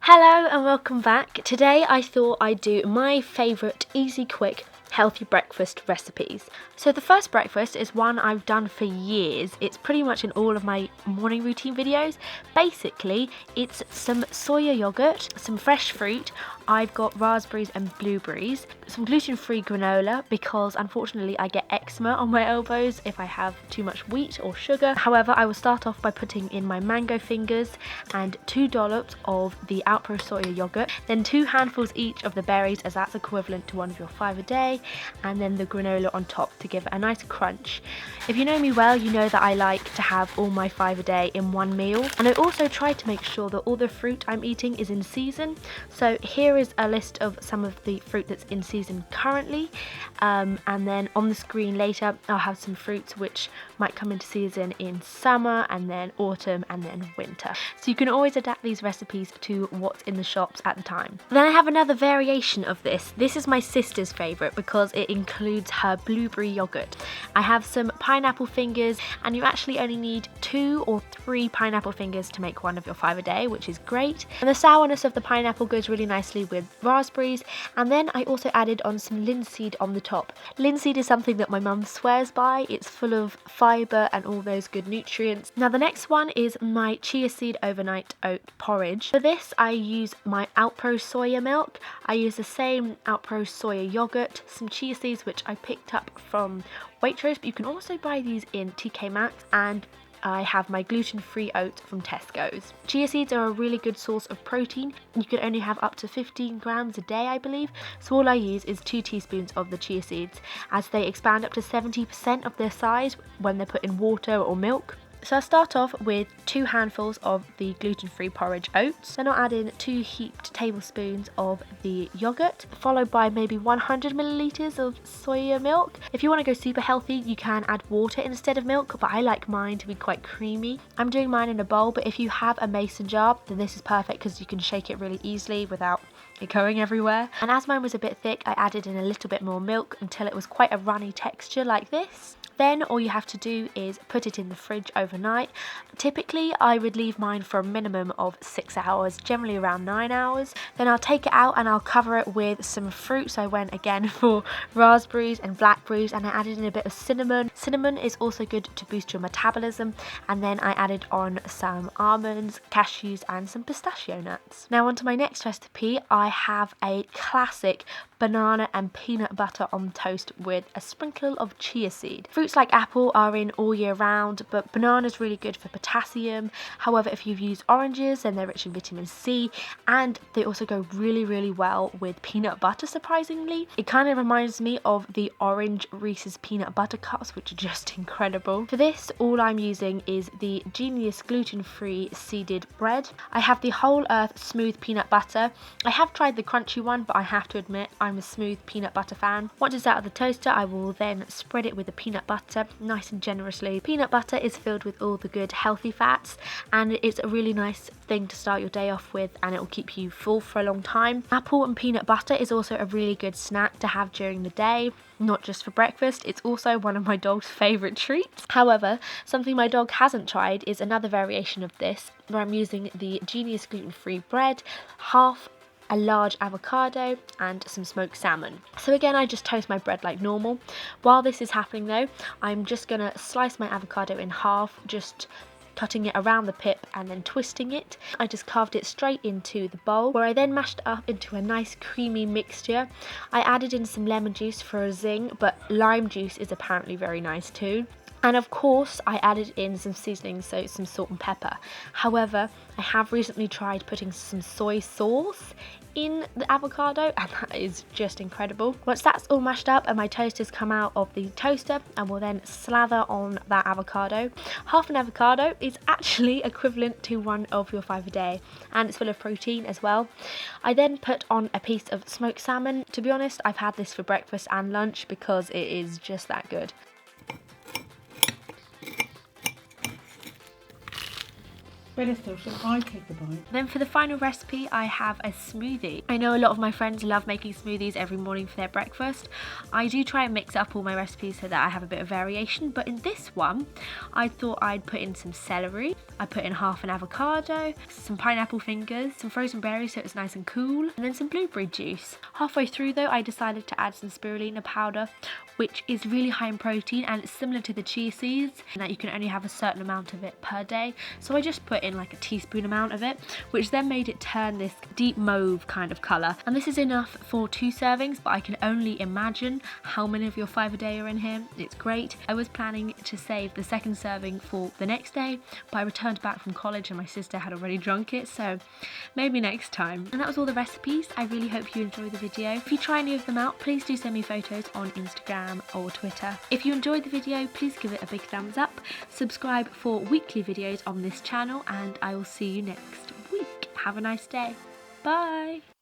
Hello and welcome back. Today I thought I'd do my favourite easy, quick, healthy breakfast recipes. So the first breakfast is one I've done for years. It's pretty much in all of my morning routine videos. Basically, it's some soya yogurt, some fresh fruit. I've got raspberries and blueberries, some gluten-free granola because unfortunately I get eczema on my elbows if I have too much wheat or sugar. However, I will start off by putting in my mango fingers and 2 dollops of the Alpro soya yogurt, then 2 handfuls each of the berries as that's equivalent to one of your 5 a day, and then the granola on top to give it a nice crunch. If you know me well, you know that I like to have all my 5 a day in one meal, and I also try to make sure that all the fruit I'm eating is in season. So here is a list of some of the fruit that's in season currently, and then on the screen later I'll have some fruits which might come into season in summer and then autumn and then winter. So you can always adapt these recipes to what's in the shops at the time. Then I have another variation of this. This is my sister's favourite because it includes her blueberry yogurt. I have some pineapple fingers, and you actually only need 2 or 3 pineapple fingers to make one of your 5 a day, which is great. And the sourness of the pineapple goes really nicely with raspberries, and then I also added on some linseed on the top. Linseed is something that my mum swears by. It's full of fibre and all those good nutrients. Now the next one is my chia seed overnight oat porridge. For this I use my Alpro soya milk. I use the same Alpro soya yogurt, some chia seeds which I picked up from Waitrose, but you can also buy these in TK Maxx, and I have my gluten-free oats from Tesco's. Chia seeds are a really good source of protein. You can only have up to 15 grams a day, I believe. So all I use is 2 teaspoons of the chia seeds, as they expand up to 70% of their size when they're put in water or milk. So I'll start off with 2 handfuls of the gluten-free porridge oats. Then I'll add in 2 heaped tablespoons of the yogurt, followed by maybe 100 millilitres of soya milk. If you want to go super healthy, you can add water instead of milk, but I like mine to be quite creamy. I'm doing mine in a bowl, but if you have a mason jar, then this is perfect because you can shake it really easily without it going everywhere. And as mine was a bit thick, I added in a little bit more milk until it was quite a runny texture like this. Then all you have to do is put it in the fridge overnight. Typically I would leave mine for a minimum of 6 hours, generally around 9 hours. Then I'll take it out and I'll cover it with some fruit. So I went again for raspberries and blackberries, and I added in a bit of cinnamon. Cinnamon is also good to boost your metabolism. And then I added on some almonds, cashews and some pistachio nuts. Now on to my next recipe. I have a classic banana and peanut butter on toast with a sprinkle of chia seed. Fruits like apple are in all year round, but banana is really good for potassium. However, if you've used oranges, then they're rich in vitamin C, and they also go really well with peanut butter, surprisingly. It kind of reminds me of the orange Reese's peanut butter cups, which are just incredible. For this, all I'm using is the Genius gluten-free seeded bread. I have the Whole Earth smooth peanut butter. I have tried the crunchy one, but I have to admit I'm a smooth peanut butter fan. Once it's out of the toaster, I will then spread it with the peanut butter nice and generously. Peanut butter is filled with all the good healthy fats, and it's a really nice thing to start your day off with, and it will keep you full for a long time. Apple and peanut butter is also a really good snack to have during the day, not just for breakfast. It's also one of my dog's favourite treats. However, something my dog hasn't tried is another variation of this, where I'm using the Genius gluten-free bread, half a large avocado and some smoked salmon. So again, I just toast my bread like normal. While this is happening though, I'm just gonna slice my avocado in half, just cutting it around the pip and then twisting it. I just carved it straight into the bowl, where I then mashed it up into a nice creamy mixture. I added in some lemon juice for a zing, but lime juice is apparently very nice too. And of course I added in some seasonings, so some salt and pepper. However, I have recently tried putting some soy sauce in the avocado, and that is just incredible. Once that's all mashed up and my toast has come out of the toaster, I will then slather on that avocado. Half an avocado is actually equivalent to one of your 5 a day, and it's full of protein as well. I then put on a piece of smoked salmon. To be honest, I've had this for breakfast and lunch because it is just that good. Better still, shall I take a bite? Then for the final recipe, I have a smoothie. I know a lot of my friends love making smoothies every morning for their breakfast. I do try and mix up all my recipes so that I have a bit of variation, but in this one, I thought I'd put in some celery. I put in half an avocado, some pineapple fingers, some frozen berries so it was nice and cool, and then some blueberry juice. Halfway through though, I decided to add some spirulina powder, which is really high in protein and it's similar to the chia seeds in that you can only have a certain amount of it per day. So I just put in like a teaspoon amount of it, which then made it turn this deep mauve kind of colour. And this is enough for 2 servings, but I can only imagine how many of your 5 a day are in here. It's great. I was planning to save the second serving for the next day, but I returned back from college and my sister had already drunk it, so maybe next time. And that was all the recipes. I really hope you enjoyed the video. If you try any of them out, please do send me photos on Instagram or Twitter. If you enjoyed the video, please give it a big thumbs up, subscribe for weekly videos on this channel, and I will see you next week. Have a nice day. Bye!